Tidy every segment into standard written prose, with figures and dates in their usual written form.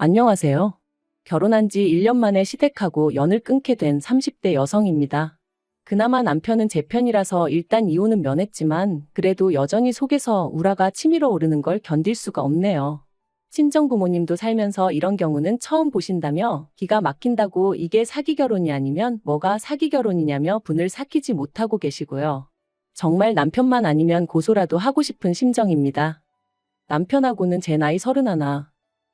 안녕하세요. 결혼한 지 1년 만에 시댁하고 연을 끊게 된 30대 여성입니다. 그나마 남편은 제 편이라서 일단 이혼은 면했지만 그래도 여전히 속에서 우라가 치밀어 오르는 걸 견딜 수가 없네요. 친정 부모님도 살면서 이런 경우는 처음 보신다며 기가 막힌다고 이게 사기 결혼이 아니면 뭐가 사기 결혼이냐며 분을 삭히지 못하고 계시고요. 정말 남편만 아니면 고소라도 하고 싶은 심정입니다. 남편하고는 제 나이 31,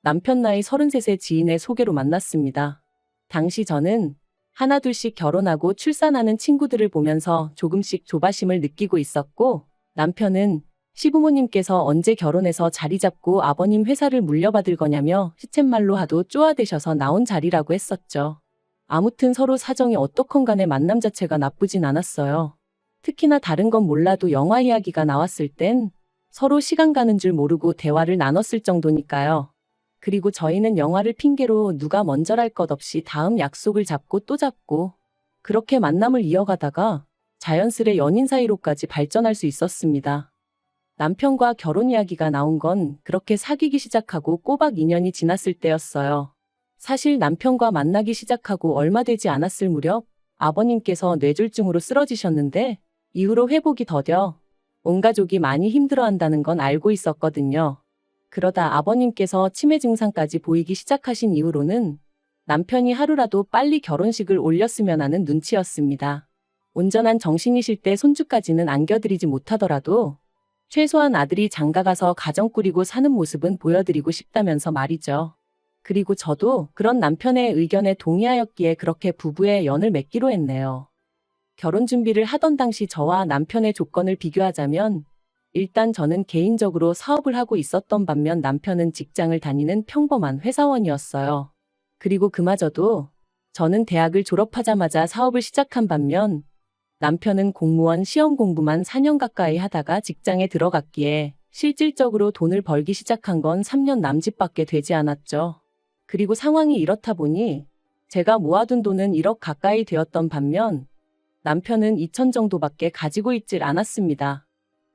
남편 나이 33세 지인의 소개로 만났습니다. 당시 저는 하나둘씩 결혼하고 출산하는 친구들을 보면서 조금씩 조바심을 느끼고 있었고, 남편은 시부모님께서 언제 결혼해서 자리 잡고 아버님 회사를 물려받을 거냐며 시쳇말로 하도 쪼아대셔서 나온 자리라고 했었죠. 아무튼 서로 사정이 어떻건 간에 만남 자체가 나쁘진 않았어요. 특히나 다른 건 몰라도 영화 이야기가 나왔을 땐 서로 시간 가는 줄 모르고 대화를 나눴을 정도니까요. 그리고 저희는 영화를 핑계로 누가 먼저랄 것 없이 다음 약속을 잡고 또 잡고 그렇게 만남을 이어가다가 자연스레 연인 사이로까지 발전할 수 있었습니다. 남편과 결혼 이야기가 나온 건 그렇게 사귀기 시작하고 꼬박 2년이 지났을 때였어요. 사실 남편과 만나기 시작하고 얼마 되지 않았을 무렵 아버님께서 뇌졸중으로 쓰러지셨는데 이후로 회복이 더뎌 온 가족이 많이 힘들어한다는 건 알고 있었거든요. 그러다 아버님께서 치매 증상까지 보이기 시작하신 이후로는 남편이 하루라도 빨리 결혼식을 올렸으면 하는 눈치였습니다. 온전한 정신이실 때 손주까지는 안겨드리지 못하더라도 최소한 아들이 장가가서 가정 꾸리고 사는 모습은 보여드리고 싶다면서 말이죠. 그리고 저도 그런 남편의 의견에 동의하였기에 그렇게 부부의 연을 맺기로 했네요. 결혼 준비를 하던 당시 저와 남편의 조건을 비교하자면 일단 저는 개인적으로 사업을 하고 있었던 반면 남편은 직장을 다니는 평범한 회사원이었어요. 그리고 그마저도 저는 대학을 졸업하자마자 사업을 시작한 반면 남편은 공무원 시험 공부만 4년 가까이 하다가 직장에 들어갔기에 실질적으로 돈을 벌기 시작한 건 3년 남짓밖에 되지 않았죠. 그리고 상황이 이렇다 보니 제가 모아둔 돈은 1억 가까이 되었던 반면 남편은 2천 정도밖에 가지고 있질 않았습니다.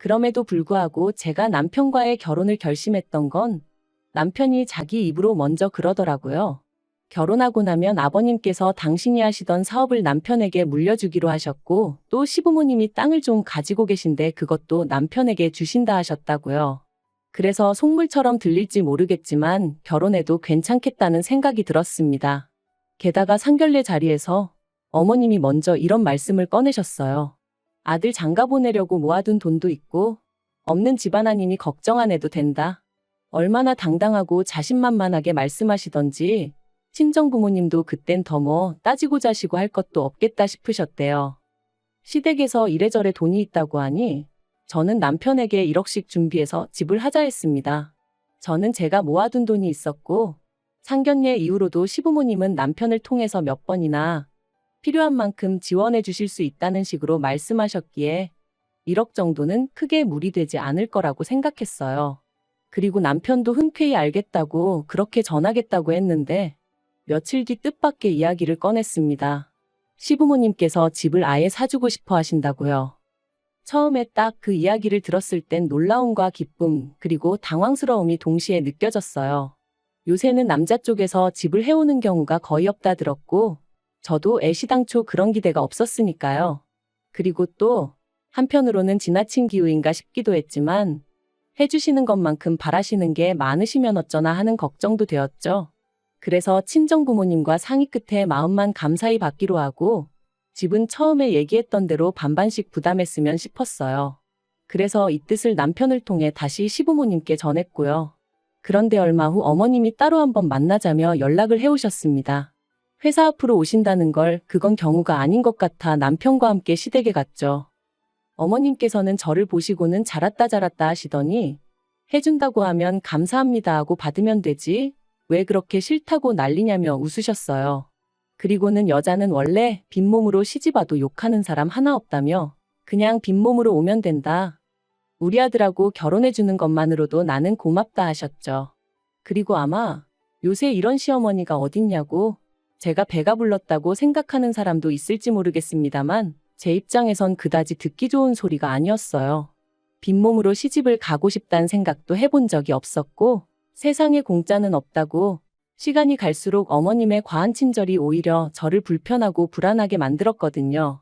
그럼에도 불구하고 제가 남편과의 결혼을 결심했던 건 남편이 자기 입으로 먼저 그러더라고요. 결혼하고 나면 아버님께서 당신이 하시던 사업을 남편에게 물려주기로 하셨고 또 시부모님이 땅을 좀 가지고 계신데 그것도 남편에게 주신다 하셨다고요. 그래서 속물처럼 들릴지 모르겠지만 결혼해도 괜찮겠다는 생각이 들었습니다. 게다가 상견례 자리에서 어머님이 먼저 이런 말씀을 꺼내셨어요. 아들 장가 보내려고 모아둔 돈도 있고 없는 집안 아니니 걱정 안 해도 된다. 얼마나 당당하고 자신만만하게 말씀하시던지 친정 부모님도 그땐 더 뭐 따지고 자시고 할 것도 없겠다 싶으셨대요. 시댁에서 이래저래 돈이 있다고 하니 저는 남편에게 1억씩 준비해서 집을 하자 했습니다. 저는 제가 모아둔 돈이 있었고 상견례 이후로도 시부모님은 남편을 통해서 몇 번이나 필요한 만큼 지원해 주실 수 있다는 식으로 말씀하셨기에 1억 정도는 크게 무리되지 않을 거라고 생각했어요. 그리고 남편도 흔쾌히 알겠다고 그렇게 전하겠다고 했는데 며칠 뒤 뜻밖의 이야기를 꺼냈습니다. 시부모님께서 집을 아예 사주고 싶어 하신다고요. 처음에 딱 그 이야기를 들었을 땐 놀라움과 기쁨 그리고 당황스러움이 동시에 느껴졌어요. 요새는 남자 쪽에서 집을 해오는 경우가 거의 없다 들었고 저도 애시당초 그런 기대가 없었으니까요. 그리고 또 한편으로는 지나친 기우인가 싶기도 했지만 해주시는 것만큼 바라시는 게 많으시면 어쩌나 하는 걱정도 되었죠. 그래서 친정 부모님과 상의 끝에 마음만 감사히 받기로 하고 집은 처음에 얘기했던 대로 반반씩 부담했으면 싶었어요. 그래서 이 뜻을 남편을 통해 다시 시부모님께 전했고요. 그런데 얼마 후 어머님이 따로 한번 만나자며 연락을 해오셨습니다. 회사 앞으로 오신다는 걸 그건 경우가 아닌 것 같아 남편과 함께 시댁에 갔죠. 어머님께서는 저를 보시고는 잘했다 잘했다 하시더니 해준다고 하면 감사합니다 하고 받으면 되지 왜 그렇게 싫다고 난리냐며 웃으셨어요. 그리고는 여자는 원래 빈몸으로 시집와도 욕하는 사람 하나 없다며 그냥 빈몸으로 오면 된다. 우리 아들하고 결혼해주는 것만으로도 나는 고맙다 하셨죠. 그리고 아마 요새 이런 시어머니가 어딨냐고 제가 배가 불렀다고 생각하는 사람도 있을지 모르겠습니다만 제 입장에선 그다지 듣기 좋은 소리가 아니었어요. 빈몸으로 시집을 가고 싶다는 생각도 해본 적이 없었고 세상에 공짜는 없다고 시간이 갈수록 어머님의 과한 친절이 오히려 저를 불편하고 불안하게 만들었거든요.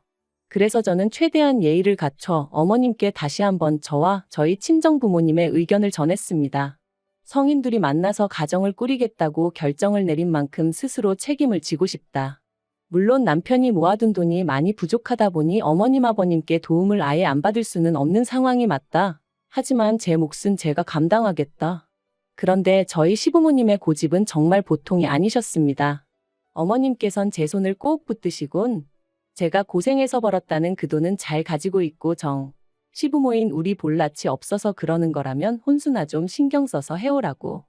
그래서 저는 최대한 예의를 갖춰 어머님께 다시 한번 저와 저희 친정 부모님의 의견을 전했습니다. 성인들이 만나서 가정을 꾸리겠다고 결정을 내린 만큼 스스로 책임을 지고 싶다. 물론 남편이 모아둔 돈이 많이 부족하다 보니 어머님 아버님께 도움을 아예 안 받을 수는 없는 상황이 맞다. 하지만 제 몫은 제가 감당하겠다. 그런데 저희 시부모님의 고집은 정말 보통이 아니셨습니다. 어머님께선 제 손을 꼭 붙드시곤 제가 고생해서 벌었다는 그 돈은 잘 가지고 있고 시부모인 우리 볼낯이 없어서 그러는 거라면 혼수나 좀 신경 써서 해오라고.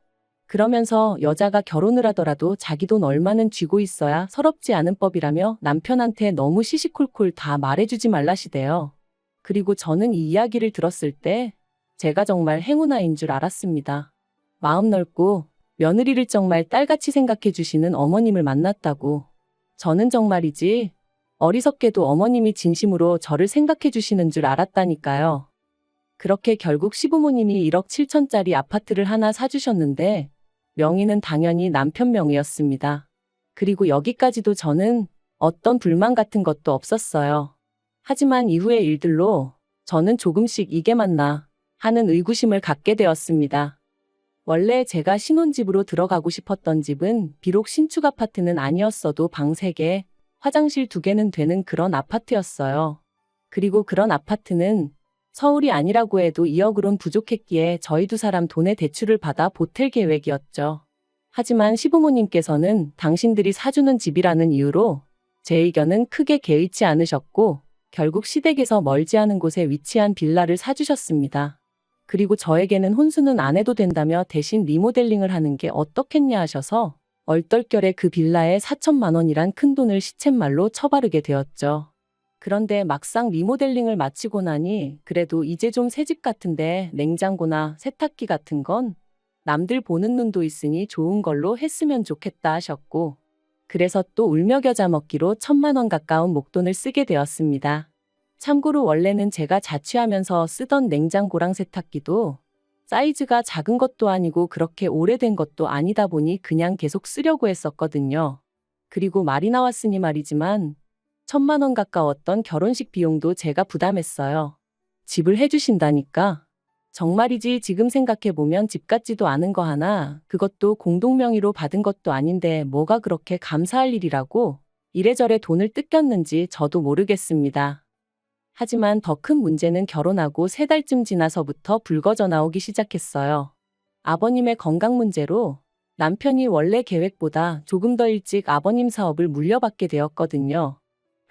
그러면서 여자가 결혼을 하더라도 자기 돈 얼마는 쥐고 있어야 서럽지 않은 법이라며 남편한테 너무 시시콜콜 다 말해주지 말라시대요. 그리고 저는 이 이야기를 들었을 때 제가 정말 행운아인 줄 알았습니다. 마음 넓고 며느리를 정말 딸같이 생각해 주시는 어머님을 만났다고. 저는 정말이지 어리석게도 어머님이 진심으로 저를 생각해 주시는 줄 알았다니까요. 그렇게 결국 시부모님이 1억 7천짜리 아파트를 하나 사주셨는데 명의는 당연히 남편 명의였습니다. 그리고 여기까지도 저는 어떤 불만 같은 것도 없었어요. 하지만 이후의 일들로 저는 조금씩 이게 맞나 하는 의구심을 갖게 되었습니다. 원래 제가 신혼집으로 들어가고 싶었던 집은 비록 신축 아파트는 아니었어도 방 3개, 화장실 2개는 되는 그런 아파트였어요. 그리고 그런 아파트는 서울이 아니라고 해도 2억으론 부족했기에 저희 2사람 돈의 대출을 받아 보탤 계획이었죠. 하지만 시부모님께서는 당신들이 사주는 집이라는 이유로 제 의견은 크게 개의치 않으셨고 결국 시댁에서 멀지 않은 곳에 위치한 빌라를 사주셨습니다. 그리고 저에게는 혼수는 안 해도 된다며 대신 리모델링을 하는 게 어떻겠냐 하셔서 얼떨결에 그 빌라에 4천만 원이란 큰돈을 시쳇말로 쳐바르게 되었죠. 그런데 막상 리모델링을 마치고 나니 그래도 이제 좀 새집 같은데 냉장고나 세탁기 같은 건 남들 보는 눈도 있으니 좋은 걸로 했으면 좋겠다 하셨고 그래서 또 울며 겨자 먹기로 1,000만 원 가까운 목돈을 쓰게 되었습니다. 참고로 원래는 제가 자취하면서 쓰던 냉장고랑 세탁기도 사이즈가 작은 것도 아니고 그렇게 오래된 것도 아니다 보니 그냥 계속 쓰려고 했었거든요. 그리고 말이 나왔으니 말이지만 1,000만 원 가까웠던 결혼식 비용도 제가 부담했어요. 집을 해주신다니까. 정말이지 지금 생각해보면 집 같지도 않은 거 하나, 그것도 공동명의로 받은 것도 아닌데 뭐가 그렇게 감사할 일이라고 이래저래 돈을 뜯겼는지 저도 모르겠습니다. 하지만 더 큰 문제는 결혼하고 3달쯤 지나서부터 불거져 나오기 시작했어요. 아버님의 건강 문제로 남편이 원래 계획보다 조금 더 일찍 아버님 사업을 물려받게 되었거든요.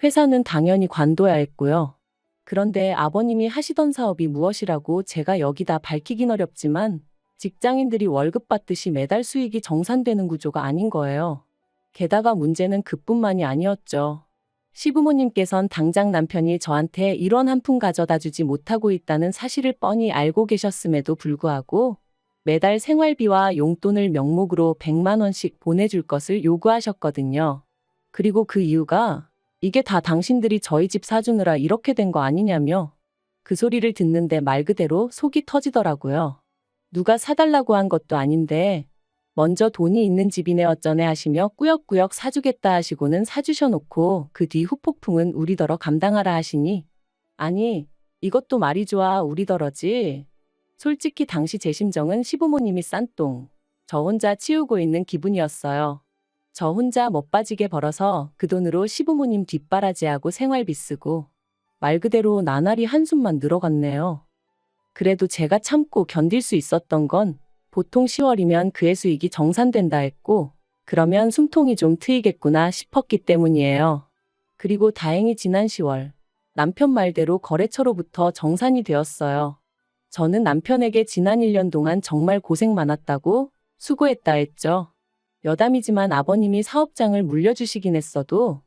회사는 당연히 관둬야 했고요. 그런데 아버님이 하시던 사업이 무엇이라고 제가 여기다 밝히긴 어렵지만 직장인들이 월급 받듯이 매달 수익이 정산되는 구조가 아닌 거예요. 게다가 문제는 그뿐만이 아니었죠. 시부모님께선 당장 남편이 저한테 1원 한 푼 가져다 주지 못하고 있다는 사실을 뻔히 알고 계셨음에도 불구하고 매달 생활비와 용돈을 명목으로 100만 원씩 보내줄 것을 요구하셨거든요. 그리고 그 이유가 이게 다 당신들이 저희 집 사주느라 이렇게 된 거 아니냐며 그 소리를 듣는데 말 그대로 속이 터지더라고요. 누가 사달라고 한 것도 아닌데 먼저 돈이 있는 집이네 어쩌네 하시며 꾸역꾸역 사주겠다 하시고는 사주셔놓고 그 뒤 후폭풍은 우리더러 감당하라 하시니 아니 이것도 말이 좋아 우리더러지. 솔직히 당시 제 심정은 시부모님이 싼 똥 저 혼자 치우고 있는 기분이었어요. 저 혼자 멋빠지게 벌어서 그 돈으로 시부모님 뒷바라지하고 생활비 쓰고 말 그대로 나날이 한숨만 늘어갔네요. 그래도 제가 참고 견딜 수 있었던 건 보통 10월이면 그의 수익이 정산된다 했고 그러면 숨통이 좀 트이겠구나 싶었기 때문이에요. 그리고 다행히 지난 10월 남편 말대로 거래처로부터 정산이 되었어요. 저는 남편에게 지난 1년 동안 정말 고생 많았다고 수고했다 했죠. 여담이지만 아버님이 사업장을 물려주시긴 했어도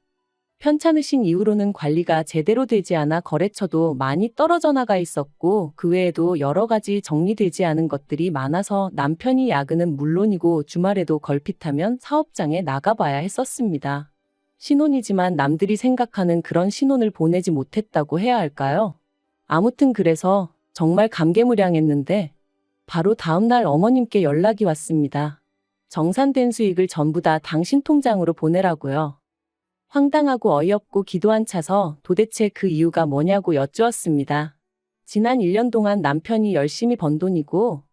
편찮으신 이후로는 관리가 제대로 되지 않아 거래처도 많이 떨어져 나가 있었고 그 외에도 여러 가지 정리되지 않은 것들이 많아서 남편이 야근은 물론이고 주말에도 걸핏하면 사업장에 나가봐야 했었습니다. 신혼이지만 남들이 생각하는 그런 신혼을 보내지 못했다고 해야 할까요? 아무튼 그래서 정말 감개무량했는데 바로 다음날 어머님께 연락이 왔습니다. 정산된 수익을 전부 다 당신 통장으로 보내라고요. 황당하고 어이없고 기도 안 차서 도대체 그 이유가 뭐냐고 여쭈었습니다. 지난 1년 동안 남편이 열심히 번 돈이고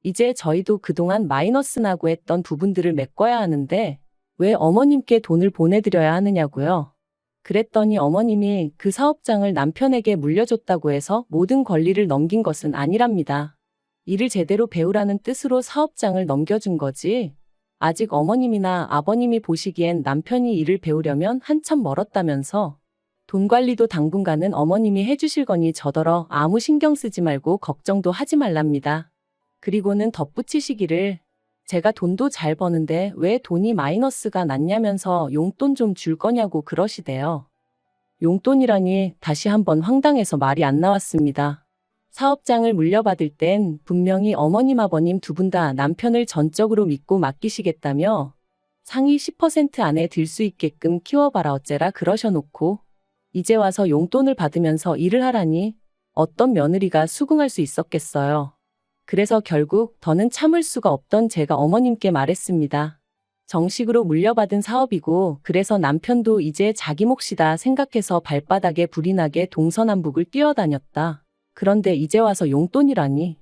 이제 저희도 그동안 마이너스 나고 했던 부분들을 메꿔야 하는데 왜 어머님께 돈을 보내드려야 하느냐고요. 그랬더니 어머님이 그 사업장을 남편에게 물려줬다고 해서 모든 권리를 넘긴 것은 아니랍니다. 일을 제대로 배우라는 뜻으로 사업장을 넘겨준 거지. 아직 어머님이나 아버님이 보시기엔 남편이 일을 배우려면 한참 멀었다면서 돈 관리도 당분간은 어머님이 해주실 거니 저더러 아무 신경 쓰지 말고 걱정도 하지 말랍니다. 그리고는 덧붙이시기를 제가 돈도 잘 버는데 왜 돈이 마이너스가 났냐면서 용돈 좀 줄 거냐고 그러시대요. 용돈이라니 다시 한번 황당해서 말이 안 나왔습니다. 사업장을 물려받을 땐 분명히 어머님 아버님 두 분 다 남편을 전적으로 믿고 맡기시겠다며 상위 10% 안에 들 수 있게끔 키워봐라 어째라 그러셔놓고 이제 와서 용돈을 받으면서 일을 하라니 어떤 며느리가 수긍할 수 있었겠어요. 그래서 결국 더는 참을 수가 없던 제가 어머님께 말했습니다. 정식으로 물려받은 사업이고 그래서 남편도 이제 자기 몫이다 생각해서 발바닥에 불이 나게 동서남북을 뛰어다녔다. 그런데 이제 와서 용돈이라니.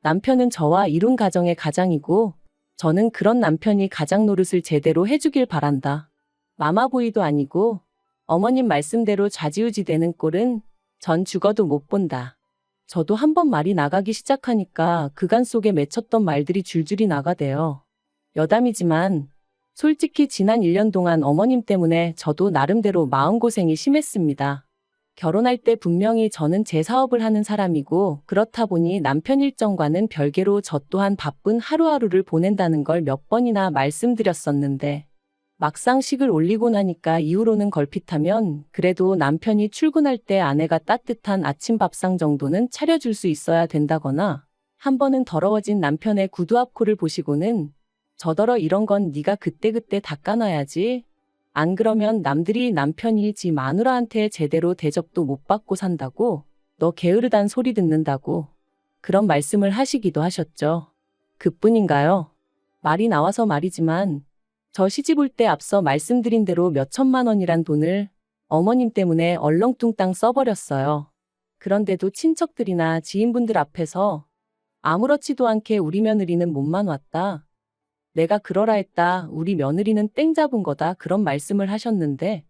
남편은 저와 이룬 가정의 가장이고 저는 그런 남편이 가장 노릇을 제대로 해주길 바란다. 마마보이도 아니고 어머님 말씀대로 좌지우지 되는 꼴은 전 죽어도 못 본다. 저도 한번 말이 나가기 시작하니까 그간 속에 맺혔던 말들이 줄줄이 나가대요. 여담이지만 솔직히 지난 1년 동안 어머님 때문에 저도 나름대로 마음고생이 심했습니다. 결혼할 때 분명히 저는 제 사업을 하는 사람이고 그렇다 보니 남편 일정과는 별개로 저 또한 바쁜 하루하루를 보낸다는 걸 몇 번이나 말씀드렸었는데 막상 식을 올리고 나니까 이후로는 걸핏하면 그래도 남편이 출근할 때 아내가 따뜻한 아침 밥상 정도는 차려줄 수 있어야 된다거나 한 번은 더러워진 남편의 구두 앞코를 보시고는 저더러 이런 건 네가 그때그때 닦아놔야지. 안 그러면 남들이 남편이 지 마누라한테 제대로 대접도 못 받고 산다고 너 게으르단 소리 듣는다고 그런 말씀을 하시기도 하셨죠. 그뿐인가요? 말이 나와서 말이지만 저 시집 올 때 앞서 말씀드린 대로 몇 천만 원이란 돈을 어머님 때문에 얼렁뚱땅 써버렸어요. 그런데도 친척들이나 지인분들 앞에서 아무렇지도 않게 우리 며느리는 몸만 왔다. 내가 그러라 했다. 우리 며느리는 땡 잡은 거다. 그런 말씀을 하셨는데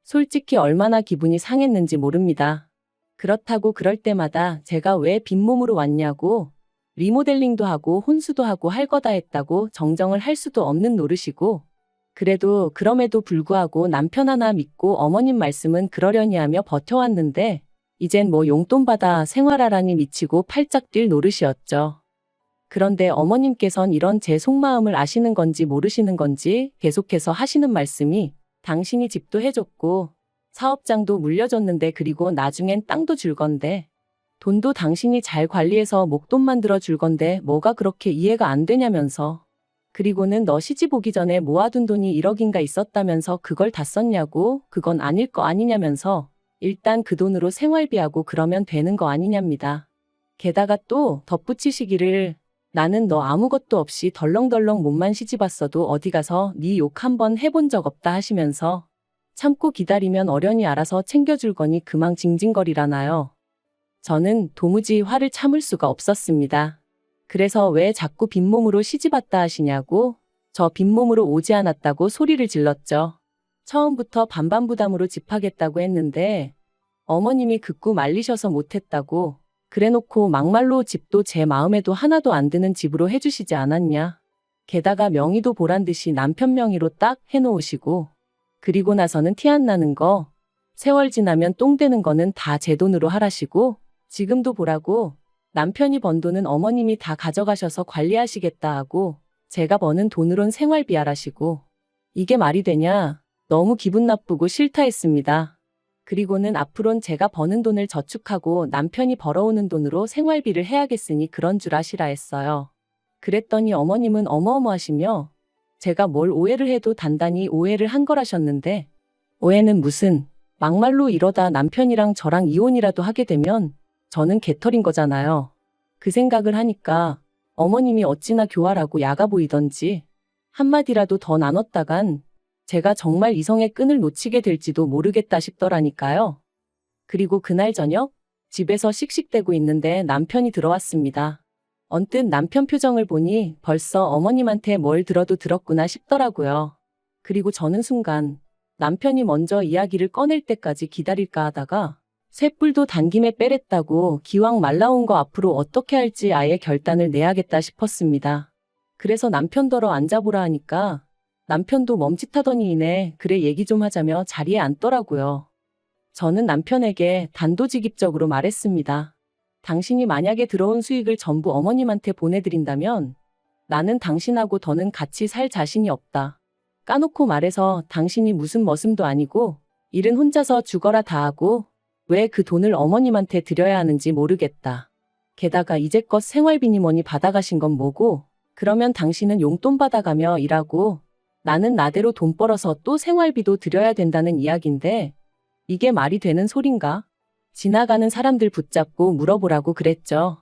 솔직히 얼마나 기분이 상했는지 모릅니다. 그렇다고 그럴 때마다 제가 왜 빈몸으로 왔냐고 리모델링도 하고 혼수도 하고 할 거다 했다고 정정을 할 수도 없는 노릇이고 그래도 그럼에도 불구하고 남편 하나 믿고 어머님 말씀은 그러려니 하며 버텨왔는데 이젠 뭐 용돈 받아 생활하라니 미치고 팔짝 뛸 노릇이었죠. 그런데 어머님께선 이런 제 속마음을 아시는 건지 모르시는 건지 계속해서 하시는 말씀이 당신이 집도 해줬고 사업장도 물려줬는데 그리고 나중엔 땅도 줄 건데 돈도 당신이 잘 관리해서 목돈 만들어 줄 건데 뭐가 그렇게 이해가 안 되냐면서 그리고는 너 시집 오기 전에 모아둔 돈이 1억인가 있었다면서 그걸 다 썼냐고 그건 아닐 거 아니냐면서 일단 그 돈으로 생활비하고 그러면 되는 거 아니냐입니다. 게다가 또 덧붙이시기를 나는 너 아무것도 없이 덜렁덜렁 몸만 시집 왔어도 어디 가서 네 욕 한번 해본 적 없다 하시면서 참고 기다리면 어련히 알아서 챙겨줄 거니 그만 징징거리라나요. 저는 도무지 화를 참을 수가 없었습니다. 그래서 왜 자꾸 빈몸으로 시집 왔다 하시냐고 저 빈몸으로 오지 않았다고 소리를 질렀죠. 처음부터 반반부담으로 집하겠다고 했는데 어머님이 극구 말리셔서 못했다고 그래놓고 막말로 집도 제 마음에도 하나도 안 드는 집으로 해주시지 않았냐. 게다가 명의도 보란듯이 남편 명의로 딱 해놓으시고 그리고 나서는 티 안 나는 거 세월 지나면 똥 되는 거는 다 제 돈으로 하라시고 지금도 보라고 남편이 번 돈은 어머님이 다 가져가셔서 관리하시겠다 하고 제가 버는 돈으론 생활비 하라시고 이게 말이 되냐. 너무 기분 나쁘고 싫다 했습니다. 그리고는 앞으론 제가 버는 돈을 저축하고 남편이 벌어오는 돈으로 생활비를 해야겠으니 그런 줄 아시라 했어요. 그랬더니 어머님은 어머어머하시며 제가 뭘 오해를 해도 단단히 오해를 한 거라셨는데 오해는 무슨 막말로 이러다 남편이랑 저랑 이혼이라도 하게 되면 저는 개털인 거잖아요. 그 생각을 하니까 어머님이 어찌나 교활하고 야가 보이던지 한마디라도 더 나눴다간 제가 정말 이성의 끈을 놓치게 될지도 모르겠다 싶더라니까요. 그리고 그날 저녁 집에서 씩씩대고 있는데 남편이 들어왔습니다. 언뜻 남편 표정을 보니 벌써 어머님한테 뭘 들어도 들었구나 싶더라고요. 그리고 저는 순간 남편이 먼저 이야기를 꺼낼 때까지 기다릴까 하다가 쇳불도 단김에 빼랬다고 기왕 말라온 거 앞으로 어떻게 할지 아예 결단을 내야겠다 싶었습니다. 그래서 남편더러 앉아보라 하니까 남편도 멈칫하더니 이내 그래 얘기 좀 하자며 자리에 앉더라고요. 저는 남편에게 단도직입적으로 말했습니다. 당신이 만약에 들어온 수익을 전부 어머님한테 보내드린다면 나는 당신하고 더는 같이 살 자신이 없다. 까놓고 말해서 당신이 무슨 머슴도 아니고 일은 혼자서 죽어라 다 하고 왜 그 돈을 어머님한테 드려야 하는지 모르겠다. 게다가 이제껏 생활비니 뭐니 받아가신 건 뭐고 그러면 당신은 용돈 받아가며 일하고 나는 나대로 돈 벌어서 또 생활비도 드려야 된다는 이야기인데 이게 말이 되는 소린가? 지나가는 사람들 붙잡고 물어보라고 그랬죠.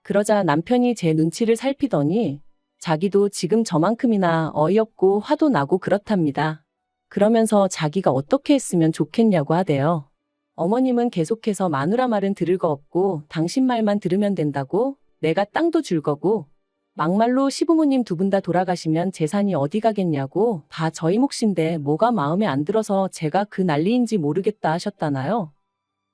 그러자 남편이 제 눈치를 살피더니 자기도 지금 저만큼이나 어이없고 화도 나고 그렇답니다. 그러면서 자기가 어떻게 했으면 좋겠냐고 하대요. 어머님은 계속해서 마누라 말은 들을 거 없고 당신 말만 들으면 된다고 내가 땅도 줄 거고 막말로 시부모님 두 분 다 돌아가시면 재산이 어디 가겠냐고 다 저희 몫인데 뭐가 마음에 안 들어서 제가 그 난리인지 모르겠다 하셨다나요.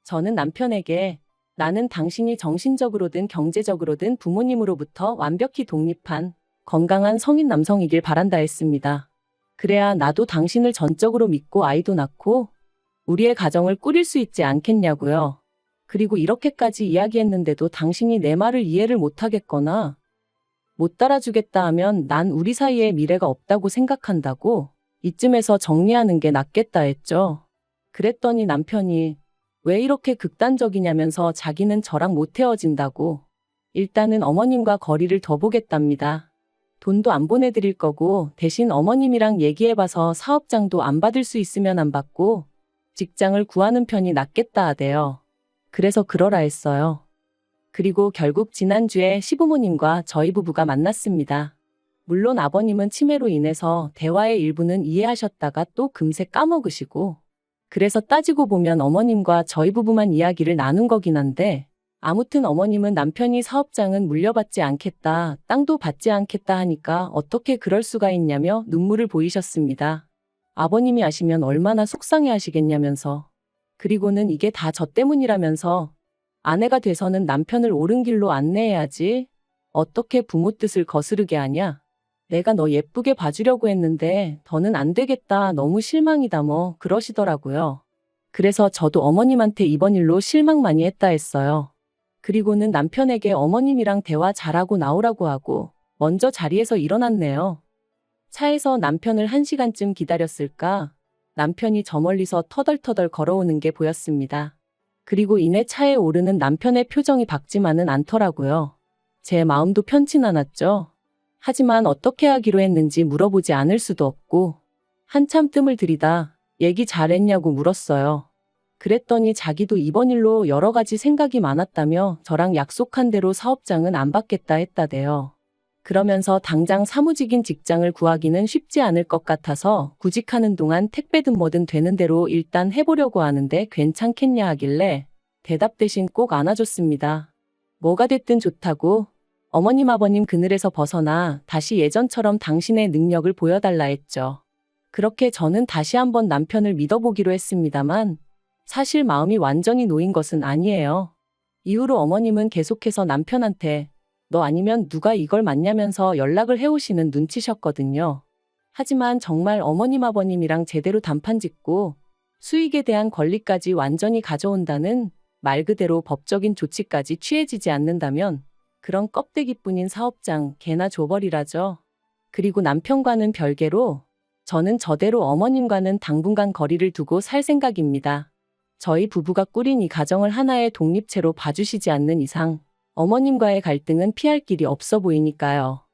저는 남편에게 나는 당신이 정신적으로든 경제적으로든 부모님으로부터 완벽히 독립한 건강한 성인 남성이길 바란다 했습니다. 그래야 나도 당신을 전적으로 믿고 아이도 낳고 우리의 가정을 꾸릴 수 있지 않겠냐고요. 그리고 이렇게까지 이야기했는데도 당신이 내 말을 이해를 못하겠거나 못 따라주겠다 하면 난 우리 사이에 미래가 없다고 생각한다고 이쯤에서 정리하는 게 낫겠다 했죠. 그랬더니 남편이 왜 이렇게 극단적이냐면서 자기는 저랑 못 헤어진다고 일단은 어머님과 거리를 더 보겠답니다. 돈도 안 보내드릴 거고 대신 어머님이랑 얘기해봐서 사업장도 안 받을 수 있으면 안 받고 직장을 구하는 편이 낫겠다 하대요. 그래서 그러라 했어요. 그리고 결국 지난주에 시부모님과 저희 부부가 만났습니다. 물론 아버님은 치매로 인해서 대화의 일부는 이해하셨다가 또 금세 까먹으시고 그래서 따지고 보면 어머님과 저희 부부만 이야기를 나눈 거긴 한데 아무튼 어머님은 남편이 사업장은 물려받지 않겠다, 땅도 받지 않겠다 하니까 어떻게 그럴 수가 있냐며 눈물을 보이셨습니다. 아버님이 아시면 얼마나 속상해 하시겠냐면서 그리고는 이게 다 저 때문이라면서 아내가 돼서는 남편을 옳은 길로 안내해야지 어떻게 부모 뜻을 거스르게 하냐. 내가 너 예쁘게 봐주려고 했는데 더는 안 되겠다. 너무 실망이다 뭐 그러시더라고요. 그래서 저도 어머님한테 이번 일로 실망 많이 했다 했어요. 그리고는 남편에게 어머님이랑 대화 잘하고 나오라고 하고 먼저 자리에서 일어났네요. 차에서 남편을 1시간쯤 기다렸을까 남편이 저 멀리서 터덜터덜 걸어오는 게 보였습니다. 그리고 이내 차에 오르는 남편의 표정이 밝지만은 않더라고요. 제 마음도 편치 않았죠. 하지만 어떻게 하기로 했는지 물어보지 않을 수도 없고 한참 뜸을 들이다 얘기 잘했냐고 물었어요. 그랬더니 자기도 이번 일로 여러 가지 생각이 많았다며 저랑 약속한 대로 사업장은 안 받겠다 했다대요. 그러면서 당장 사무직인 직장을 구하기는 쉽지 않을 것 같아서 구직하는 동안 택배든 뭐든 되는 대로 일단 해보려고 하는데 괜찮겠냐 하길래 대답 대신 꼭 안아줬습니다. 뭐가 됐든 좋다고 어머님 아버님 그늘에서 벗어나 다시 예전처럼 당신의 능력을 보여달라 했죠. 그렇게 저는 다시 한번 남편을 믿어보기로 했습니다만 사실 마음이 완전히 놓인 것은 아니에요. 이후로 어머님은 계속해서 남편한테 너 아니면 누가 이걸 맞냐면서 연락을 해오시는 눈치셨거든요. 하지만 정말 어머님 아버님이랑 제대로 단판 짓고 수익에 대한 권리까지 완전히 가져온다는 말 그대로 법적인 조치까지 취해지지 않는다면 그런 껍데기뿐인 사업장 개나 줘버리라죠. 그리고 남편과는 별개로 저는 저대로 어머님과는 당분간 거리를 두고 살 생각입니다. 저희 부부가 꾸린 이 가정을 하나의 독립체로 봐주시지 않는 이상 어머님과의 갈등은 피할 길이 없어 보이니까요.